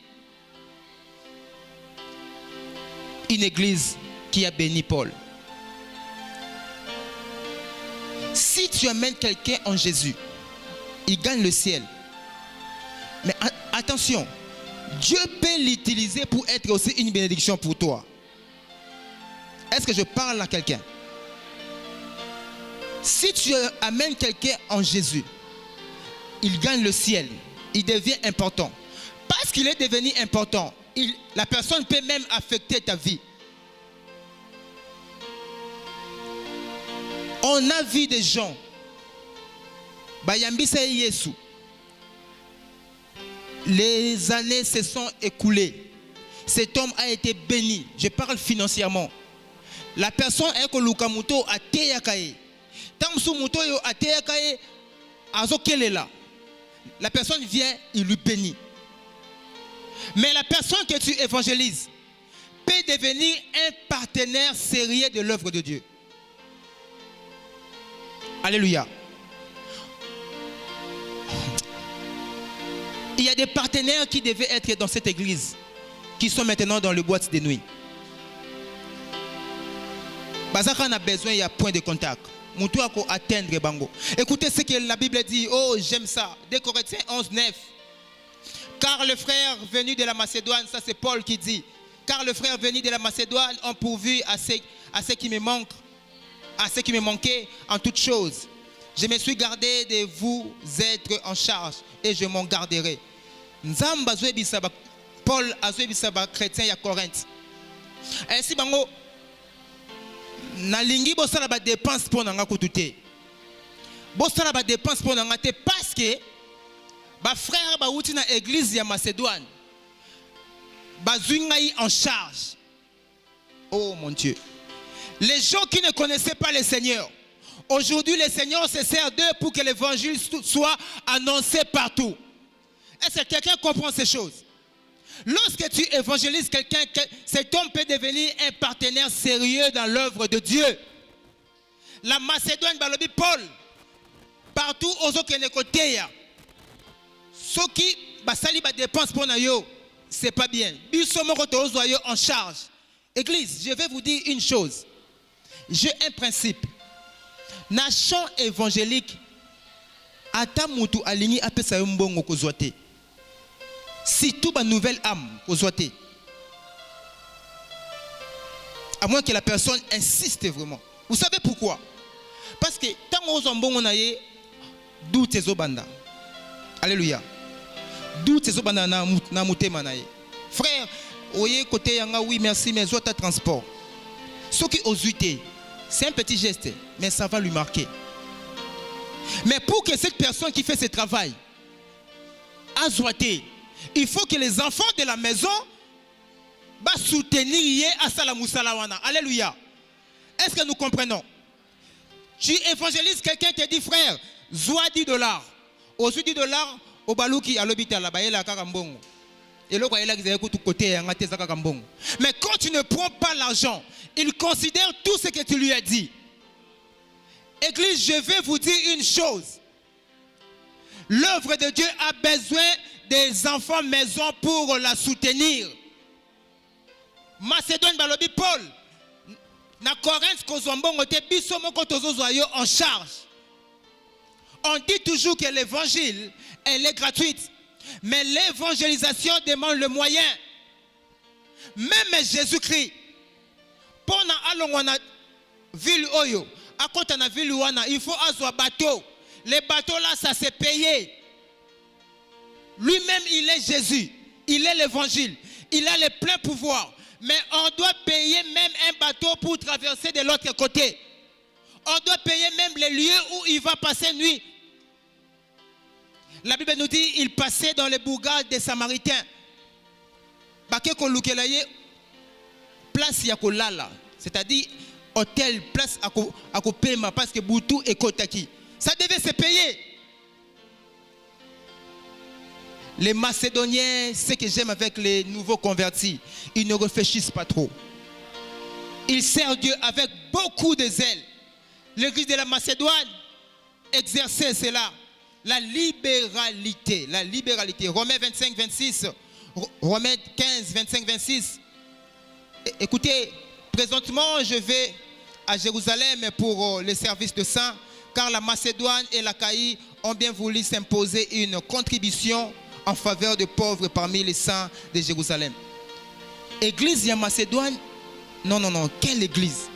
une église qui a béni Paul. Si tu amènes quelqu'un en Jésus, il gagne le ciel. Mais attention, Dieu peut l'utiliser pour être aussi une bénédiction pour toi. Est-ce que je parle à quelqu'un? Si tu amènes quelqu'un en Jésus, il gagne le ciel. Il devient important. Parce qu'il est devenu important, la personne peut même affecter ta vie. On a vu des gens, les années se sont écoulées. Cet homme a été béni. Je parle financièrement. La personne est que Lukamuto a teyakaye. Tamsumuto yo a teyakaye azokelela. La personne vient, il lui bénit. Mais la personne que tu évangélises peut devenir un partenaire sérieux de l'œuvre de Dieu. Alléluia. Il y a des partenaires qui devaient être dans cette église, qui sont maintenant dans les boîtes de nuit. Bazaka a besoin, il y a point de contact. Moutoua ko atteindre bango. Écoutez ce que la Bible dit. Oh, j'aime ça. 2 Corinthiens 11, 9. Car le frère venu de la Macédoine, ça c'est Paul qui dit. Car le frère venu de la Macédoine ont pourvu à ce qui me manque, à ce qui me manquait en toutes choses. Je me suis gardé de vous être en charge et je m'en garderai. Nzamba Bisaba, Paul Bisaba chrétien à Corinthe. Ainsi bango nalingi bosala ba dépense pour nanga kutute. Bosala ba dépense pour nanga te parce que ba frère ba uti na église ya Macédoine. Ba zungai en charge. Oh mon Dieu. Les gens qui ne connaissaient pas le Seigneur, aujourd'hui le Seigneur se sert d'eux pour que l'évangile soit annoncé partout. Est-ce que quelqu'un comprend ces choses? Lorsque tu évangélises quelqu'un, cet homme peut devenir un partenaire sérieux dans l'œuvre de Dieu. La Macédoine, balobi Paul, partout aux autres côtés, ceux qui basali ba dépense pour nayo, c'est pas bien. En charge. Église, je vais vous dire une chose. J'ai un principe. Na chant évangélique, ata mutu alingi apesa mbongo kozwate. Si tout ma nouvelle âme kozwate. À moins que la personne insiste vraiment. Vous savez pourquoi? Parce que tant aux mbongo naye doute zobanda. Alléluia. Doute zobanda na mutema naye. Frère, oye côté yanga oui merci mais zota transport. Ce qui osuité, c'est un petit geste, mais ça va lui marquer. Mais pour que cette personne qui fait ce travail, azoité, il faut que les enfants de la maison soutenir à Salamoussalawana. Alléluia. Est-ce que nous comprenons? Tu évangélises quelqu'un, te dit frère, zoa $10. Au $10, au balouki à l'hôpital, la baïla kakambongo. Et là, mais quand tu ne prends pas l'argent, il considère tout ce que tu lui as dit. Église, je vais vous dire une chose. L'œuvre de Dieu a besoin des enfants maison pour la soutenir. Macédoine balobi Paul. Na Corinthe kozwambongo te biso moko tozozo yo en charge. On dit toujours que l'évangile, elle est gratuite. Mais l'évangélisation demande le moyen. Même Jésus-Christ, pendant alongwana ville oyo, à côté de ville wana, il faut avoir bateau. Les bateaux là, ça s'est payé. Lui-même, il est Jésus. Il est l'évangile. Il a le plein pouvoir. Mais on doit payer même un bateau pour traverser de l'autre côté. On doit payer même les lieux où il va passer nuit. La Bible nous dit il passait dans les bourgades des Samaritains. Place yakolala, c'est-à-dire hôtel, place à kopema parce que Boutou et Kotaki. Ça devait se payer. Les Macédoniens, ce que j'aime avec les nouveaux convertis, ils ne réfléchissent pas trop. Ils servent Dieu avec beaucoup de zèle. L'église de la Macédoine exerçait cela. La libéralité. La libéralité. Romains 25, 26. Romains 15, 25, 26. Écoutez, présentement, je vais à Jérusalem pour les services de saints, car la Macédoine et l'Achaïe ont bien voulu s'imposer une contribution en faveur des pauvres parmi les saints de Jérusalem. Église de Macédoine, non, quelle église?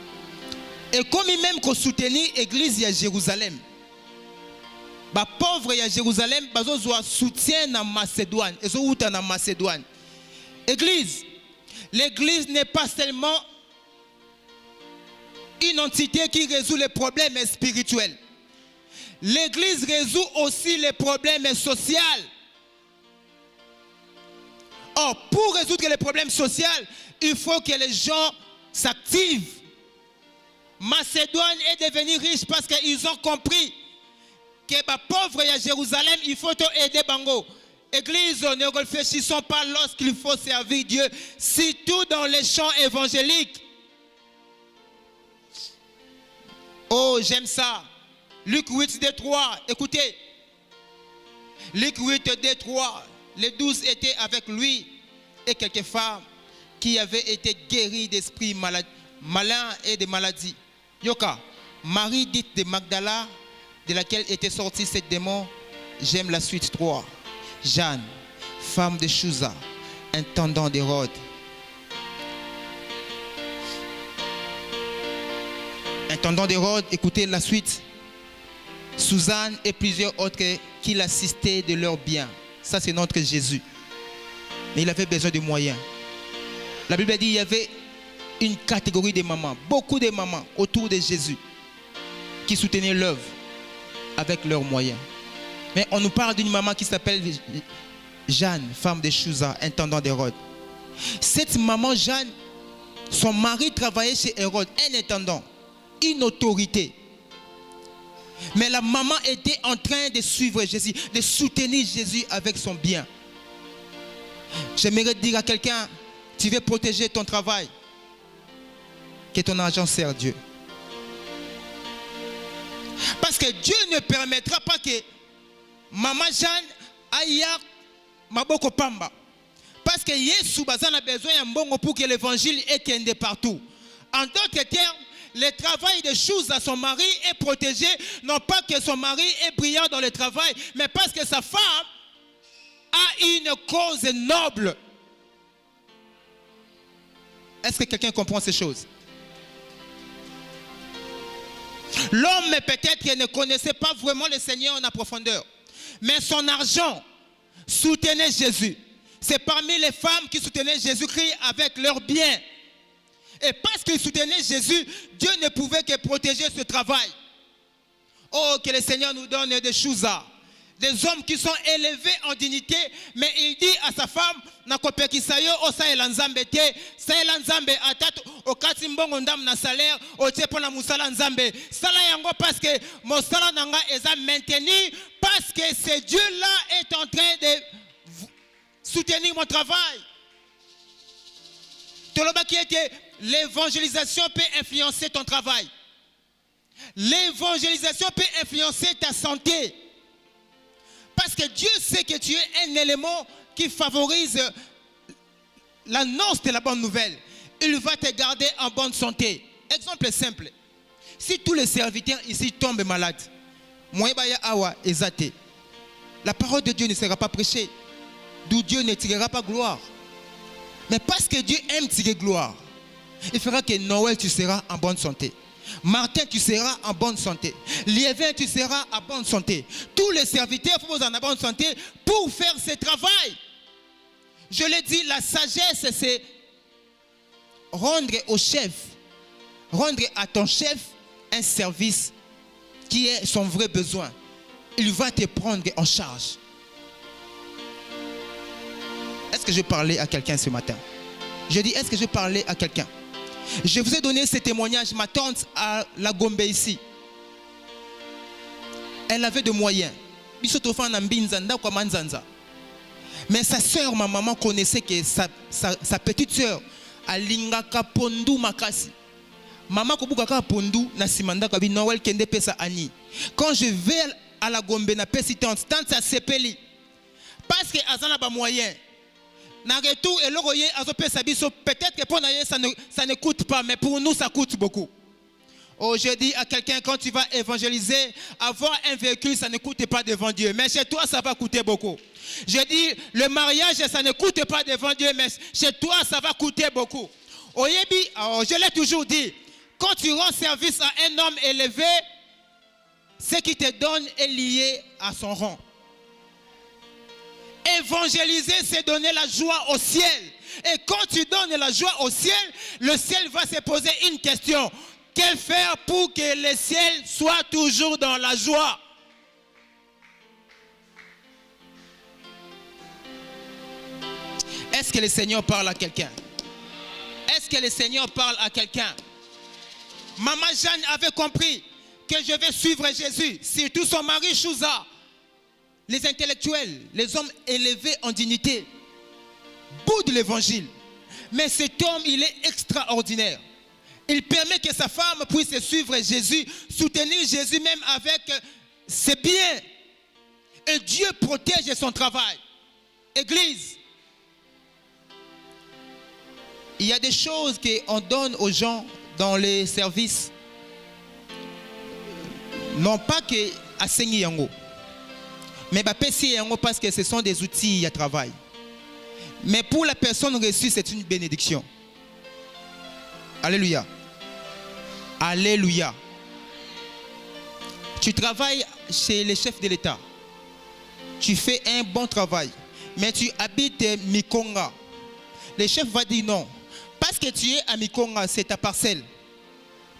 Et comme même qu'on soutenir l'église de Jérusalem, les pauvres de Jérusalem, ils ont soutien en Macédoine. Ils ont en Macédoine. Église, l'église n'est pas seulement une entité qui résout les problèmes spirituels. L'église résout aussi les problèmes sociaux. Or, pour résoudre les problèmes sociaux, il faut que les gens s'activent. Macédoine est devenue riche parce qu'ils ont compris que les pauvres à Jérusalem, il faut aider Bango. Église, ne réfléchissons pas lorsqu'il faut servir Dieu, surtout dans les champs évangéliques. Oh, j'aime ça. Luc 8, 2, 3. Écoutez. Luc 8, 2, 3. Les 12 étaient avec lui et quelques femmes qui avaient été guéries d'esprits malins et de maladies. Yoka, Marie dite de Magdala, de laquelle était sorti cette démon. J'aime la suite 3. Jeanne, femme de Chouza, intendant d'Hérode. Intendant d'Hérode, écoutez la suite. Suzanne et plusieurs autres qui l'assistaient de leurs biens. Ça, c'est notre Jésus. Mais il avait besoin de moyens. La Bible dit qu'il y avait une catégorie de mamans, beaucoup de mamans autour de Jésus qui soutenaient l'œuvre avec leurs moyens. Mais on nous parle d'une maman qui s'appelle Jeanne, femme de Chouza, intendant d'Hérode. Cette maman Jeanne, son mari travaillait chez Hérode, un intendant, une autorité. Mais la maman était en train de suivre Jésus, de soutenir Jésus avec son bien. J'aimerais dire à quelqu'un, tu veux protéger ton travail, que ton argent sert Dieu. Parce que Dieu ne permettra pas que maman Jeanne aille à Maboko Pamba. Parce que Yesu a besoin d'un bon pour que l'évangile étende partout. En d'autres termes, le travail de choses à son mari est protégé, non pas que son mari est brillant dans le travail, mais parce que sa femme a une cause noble. Est-ce que quelqu'un comprend ces choses? L'homme peut-être ne connaissait pas vraiment le Seigneur en profondeur, mais son argent soutenait Jésus. C'est parmi les femmes qui soutenaient Jésus-Christ avec leurs biens. Et parce qu'ils soutenaient Jésus, Dieu ne pouvait que protéger ce travail. Oh, que le Seigneur nous donne des choses, des hommes qui sont élevés en dignité, mais il dit à sa femme, Nakopekisayo, Osaela Nzambe te, Saela Nzambe atat, Okati mbongo ndam na salaire, Otepo na musala Nzambe. Sala yango parce que mon sala nanga est maintenu, parce que ce Dieu-là est en train de soutenir mon travail. Toloba qui était, l'évangélisation peut influencer ton travail. L'évangélisation peut influencer ta santé. Parce que Dieu sait que tu es un élément qui favorise l'annonce de la bonne nouvelle. Il va te garder en bonne santé. Exemple simple. Si tous les serviteurs ici tombent malades, la parole de Dieu ne sera pas prêchée. D'où Dieu ne tirera pas gloire. Mais parce que Dieu aime tirer gloire, il fera que Noël, tu seras en bonne santé. Martin, tu seras en bonne santé. Liévin, tu seras en bonne santé. Tous les serviteurs sont en bonne santé pour faire ce travail. Je l'ai dit, la sagesse, c'est rendre au chef, rendre à ton chef un service qui est son vrai besoin. Il va te prendre en charge. Est-ce que je parlais à quelqu'un ce matin? Je dis, est-ce que je parlais à quelqu'un? Je vous ai donné ce témoignage, ma tante à la Gombe ici. Elle avait de moyens. Mais sa soeur, ma maman, connaissait que sa petite soeur, Alingaka Pondu Makasi. Maman Kobukaka Pondu, Nasimanda Kabi Noël Kende Pesa Ani. Quand je vais à la Gombe, na pesi tante sa sepeli. Parce que Azana ba moyen. Peut-être que pour nous, ça ne coûte pas, mais pour nous, ça coûte beaucoup. Oh, je dis à quelqu'un, quand tu vas évangéliser, avoir un véhicule, ça ne coûte pas devant Dieu. Mais chez toi, ça va coûter beaucoup. Je dis, le mariage, ça ne coûte pas devant Dieu, mais chez toi, ça va coûter beaucoup. Oh, je l'ai toujours dit, quand tu rends service à un homme élevé, ce qui te donne est lié à son rang. Évangéliser, c'est donner la joie au ciel. Et quand tu donnes la joie au ciel, le ciel va se poser une question. Que faire pour que le ciel soit toujours dans la joie? Est-ce que le Seigneur parle à quelqu'un? Est-ce que le Seigneur parle à quelqu'un? Maman Jeanne avait compris que je vais suivre Jésus, surtout son mari Chouza. Les intellectuels, les hommes élevés en dignité, bout de l'évangile. Mais cet homme, il est extraordinaire. Il permet que sa femme puisse suivre Jésus, soutenir Jésus même avec ses biens. Et Dieu protège son travail. Église, il y a des choses qu'on donne aux gens dans les services. Non pas que à Yango. Mais parce que ce sont des outils à travail. Mais pour la personne reçue, c'est une bénédiction. Alléluia. Alléluia. Tu travailles chez les chefs de l'État. Tu fais un bon travail. Mais tu habites Mikonga. Le chef va dire non. Parce que tu es à Mikonga, c'est ta parcelle.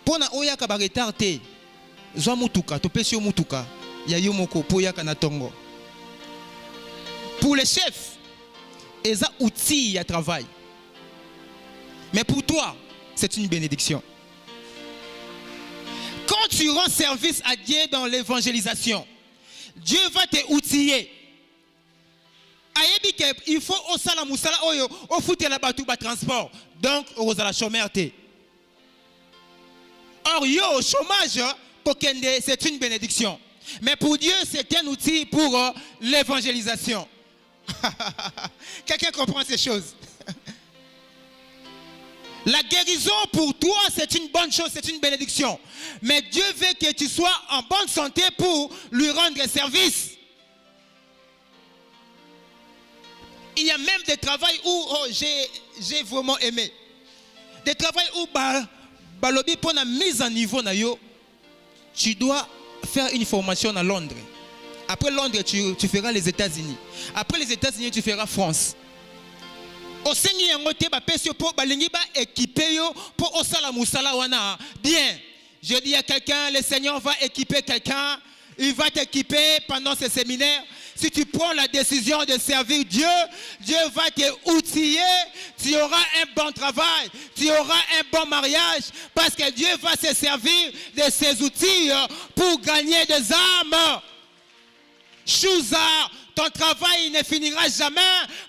Pour na oya kabaretar te. Zwa mutuka, topesi yo mutuka. Pour les chefs, ils ont outils à travail. Mais pour toi, c'est une bénédiction. Quand tu rends service à Dieu dans l'évangélisation, Dieu va te outiller. Il faut au sala musala oyo au foutre la batou ba transport. Donc au la chômeur. Or yo chômage c'est une bénédiction. Mais pour Dieu, c'est un outil pour l'évangélisation. Quelqu'un comprend ces choses? La guérison pour toi, c'est une bonne chose, c'est une bénédiction. Mais Dieu veut que tu sois en bonne santé pour lui rendre service. Il y a même des travails où j'ai vraiment aimé. Des travails où balobi pour la mise en niveau na yo, tu dois faire une formation à Londres. Après Londres, tu feras les États-Unis. Après les États-Unis, tu feras France. Au Seigneur, bien. Je dis à quelqu'un, le Seigneur va équiper quelqu'un. il va t'équiper pendant ce séminaire. Si tu prends la décision de servir Dieu, Dieu va t'outiller, tu auras un bon travail, tu auras un bon mariage, parce que Dieu va se servir de ses outils pour gagner des âmes. Chouza, ton travail ne finira jamais,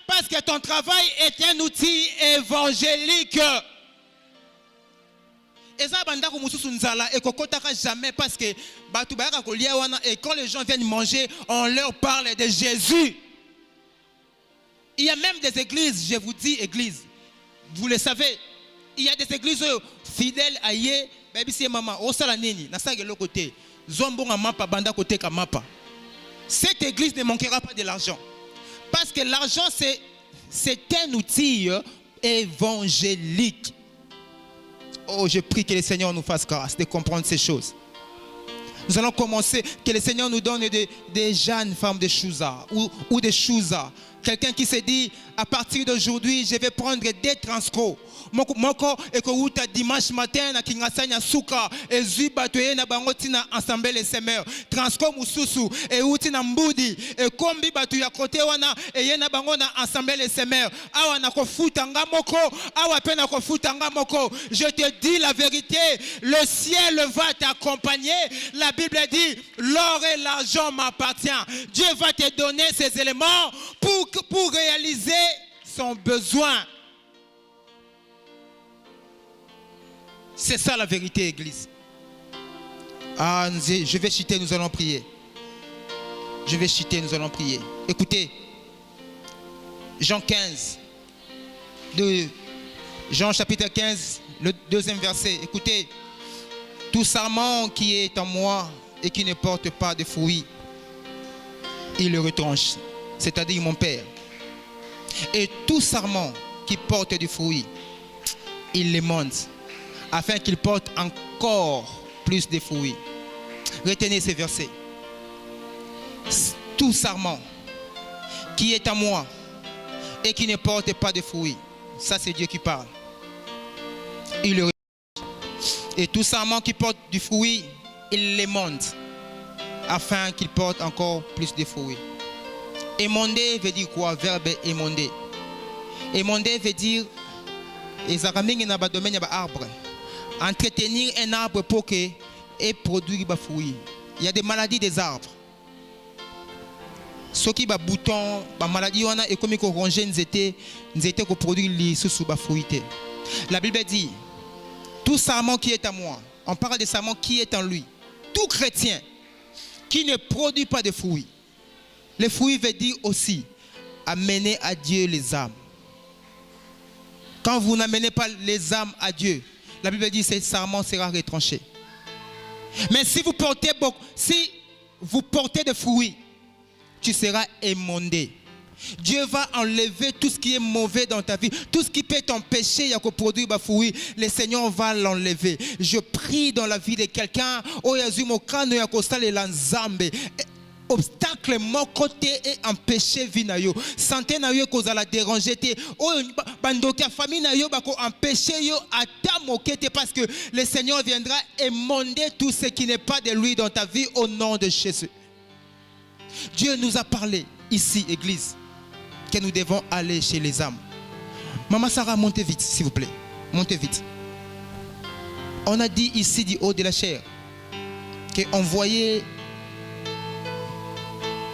parce que ton travail est un outil évangélique. Et jamais parce que et quand les gens viennent manger, on leur parle de Jésus. Il y a même des églises, je vous dis églises, vous le savez, il y a des églises fidèles à Yé, maman, côté, cette église ne manquera pas de l'argent. Parce que l'argent, c'est un outil évangélique. Oh, je prie que le Seigneur nous fasse grâce de comprendre ces choses. Nous allons commencer, que le Seigneur nous donne des jeunes femmes de Chouza ou des Chouza. Quelqu'un qui se dit, à partir d'aujourd'hui, je vais prendre des transcos. Moko ekouta dimanche matin na kingasanya suka eziba toye na bangoti na ensemble les semeurs transco mususu e uti na mbudi e kombi batu ya kote wana eye na bango na ensemble les semeurs awa na kofuta nga moko awa pe na kofuta nga moko. Je te dis la vérité, le ciel va t'accompagner. La Bible dit l'or et l'argent m'appartient. Dieu va te donner ces éléments pour réaliser son besoin. C'est ça la vérité, Église. Ah, je vais chuter, nous allons prier. Je vais chuter, nous allons prier. Écoutez, Jean 15, Jean chapitre 15, le 2e verset. Écoutez, tout sarment qui est en moi et qui ne porte pas de fruits, il le retranche, c'est-à-dire mon Père. Et tout sarment qui porte du fruit, il les monte, afin qu'il porte encore plus de fruits. Retenez ces versets. Tout sarment qui est en moi et qui ne porte pas de fruits, ça c'est Dieu qui parle. Il le retranche. Et tout sarment qui porte du fruit, il les monte, afin qu'il porte encore plus de fruits. Émonder veut dire quoi? Verbe émonder. Émonder veut dire arbre. Entretenir un arbre pour qu'il produise des fruits. Il y a des maladies des arbres. Ceux qui ont des boutons, des maladies, et comme ils ont rongé, ils étaient pour produire les fruits. La Bible dit, tout sarment qui est en moi, on parle de sarment qui est en lui. Tout chrétien qui ne produit pas de fruits. Les fruits veut dire aussi amener à Dieu les âmes. Quand vous n'amenez pas les âmes à Dieu, la Bible dit que ce sarment sera retranché. Mais si vous portez des fruits, tu seras émondé. Dieu va enlever tout ce qui est mauvais dans ta vie, tout ce qui peut t'empêcher de produire des fruits. Le Seigneur va l'enlever. Je prie dans la vie de quelqu'un. Obstacle mon côté et empêcher vie na yo santé na yo cause la déranger te bandoka famille na yo bako empêcher yo ata mokete parce que le Seigneur viendra émonder tout ce qui n'est pas de lui dans ta vie au nom de Jésus. Dieu nous a parlé ici église que nous devons aller chez les âmes. Maman Sarah, montez vite s'il vous plaît, montez vite. On a dit ici du haut de la chair qu'on voyait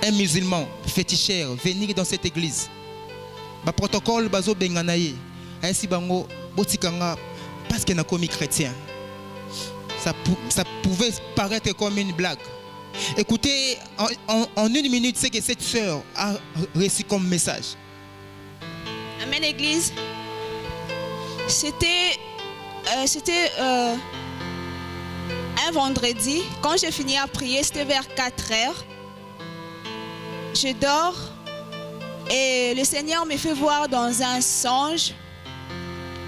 un musulman féticheur venir dans cette église. Le protocole bazo benganaye ainsi bango botikanga parce qu'il n'a commis chrétien. Ça pouvait paraître comme une blague. Écoutez, en une minute, c'est que cette sœur a reçu comme message. Amen, église. C'était un vendredi. Quand j'ai fini à prier, c'était vers 4 heures. Je dors et le Seigneur me fait voir dans un songe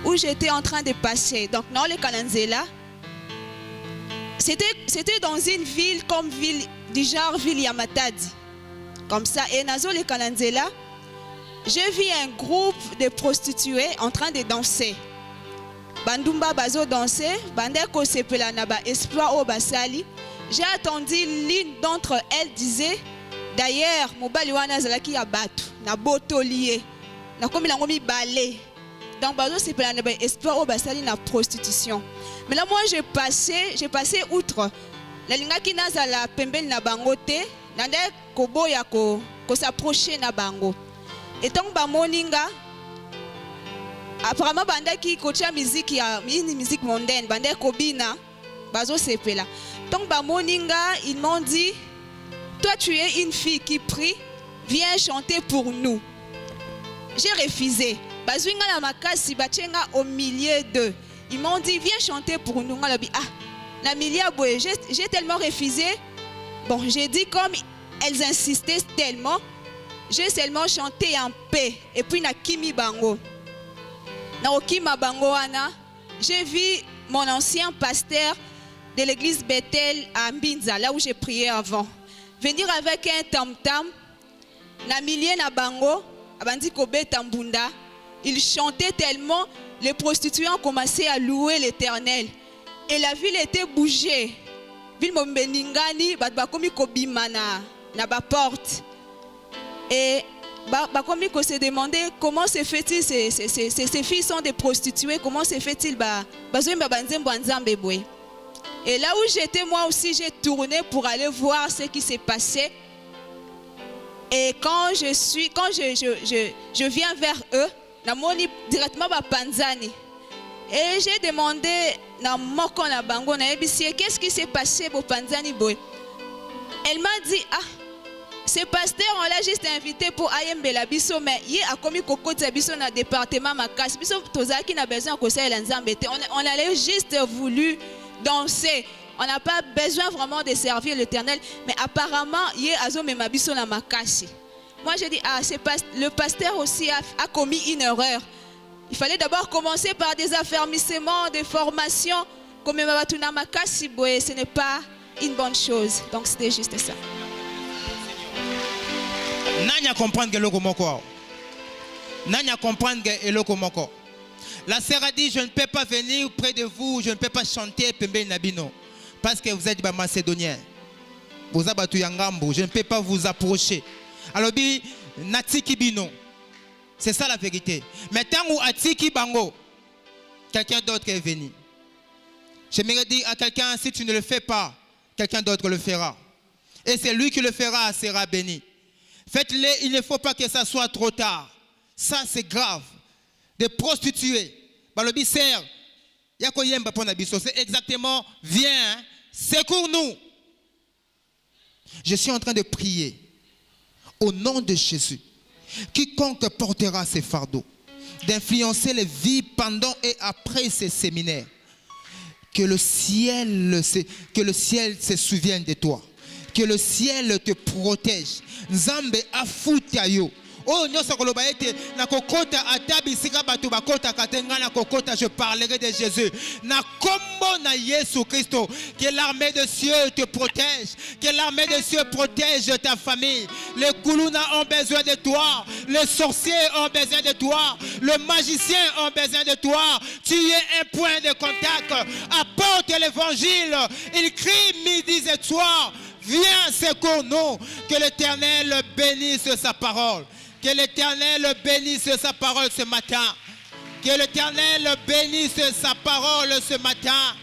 où j'étais en train de passer. Donc, dans le Kalanzela, c'était dans une ville comme ville, du genre ville Yamatadi. Comme ça, et dans le Kalanzela, j'ai vu un groupe de prostituées en train de danser. Bandumba bazo danser, bandeko sepela na ba espoir au basali. j'ai attendu l'une d'entre elles disait, d'ailleurs, mobali wana zalaki ya batu, na botolié, na komi na ngomi balé. Donc, c'est pour l'espoir au basali na prostitution. Mais là, moi, j'ai passé outre. La linga qui n'a la pembeni na bangote, nande kobo ya ko s'approcher na bango. Et donc, moninga, apparemment, banda qui coach musique ya musique mondaine, banda kobina, bazo sepela. Donc, moninga, ils m'ont dit, toi, tu es une fille qui prie, viens chanter pour nous. J'ai refusé. Bazwinga na makasi bachenga au milieu d'eux. Ils m'ont dit viens chanter pour nous. Na milia boye, j'ai tellement refusé. Bon, j'ai dit comme elles insistaient tellement, j'ai seulement chanté en paix et puis na kimi bango. Na okima bango ana, j'ai vu mon ancien pasteur de l'église Bethel à Mbinza, là où j'ai prié avant, venir avec un tam-tam na milie na bango, abandi kobe tambunda. Il chantait tellement, les prostituées ont commencé à louer l'Éternel. Et la ville était bougée. Ville Mombeningani, bakomi kobima na ba porte. Et bakomi ko se demandait comment se fait-il, ces filles sont des prostituées, comment se fait-il Et là où j'étais, moi aussi, j'ai tourné pour aller voir ce qui s'est passé. Et quand je viens vers eux, namoni directement ba panzani. Et j'ai demandé na moko na bango na ebisie qu'est-ce qui s'est passé bo panzani boy. Elle m'a dit ce pasteur on l'a juste invité pour ayembela biso mais ye a commis kokota biso na département makasi biso tozaki na besoin ko ça nzambe te on allait juste voulu danser. On n'a pas besoin vraiment de servir l'Éternel mais apparemment ye azomema biso na makasi. Moi, j'ai dit, le pasteur aussi a commis une erreur. Il fallait d'abord commencer par des affermissements, des formations. Comme ce n'est pas une bonne chose. Donc, c'était juste ça. Nanya comprendre que Nanya comprendre que la sœur a dit, je ne peux pas venir près de vous, je ne peux pas chanter Pembe Nabino. Parce que vous êtes macédonien. Vous êtes Yangambo, je ne peux pas vous approcher. Alors, Natiki Bino. C'est ça la vérité. Mais tant où Atiki Bango, quelqu'un d'autre est venu. J'aimerais dire à quelqu'un, si tu ne le fais pas, quelqu'un d'autre le fera. Et c'est lui qui le fera, sera béni. Faites-le, il ne faut pas que ça soit trop tard. Ça, c'est grave. Des prostituées. C'est exactement, viens, secours-nous. Je suis en train de prier. Au nom de Jésus, quiconque portera ces fardeaux, d'influencer les vies pendant et après ces séminaires, que le ciel se souvienne de toi, que le ciel te protège. Nzambe afutayo. Oh, je parlerai de Jésus. Que l'armée de cieux te protège. Que l'armée de cieux protège ta famille. Les Koulouna ont besoin de toi. Les sorciers ont besoin de toi. Les magiciens ont besoin de toi. Tu es un point de contact. Apporte l'évangile. Il crie midi et soir. Viens, secours-nous. Que l'Éternel bénisse sa parole. Que l'Éternel bénisse sa parole ce matin. Que l'Éternel bénisse sa parole ce matin.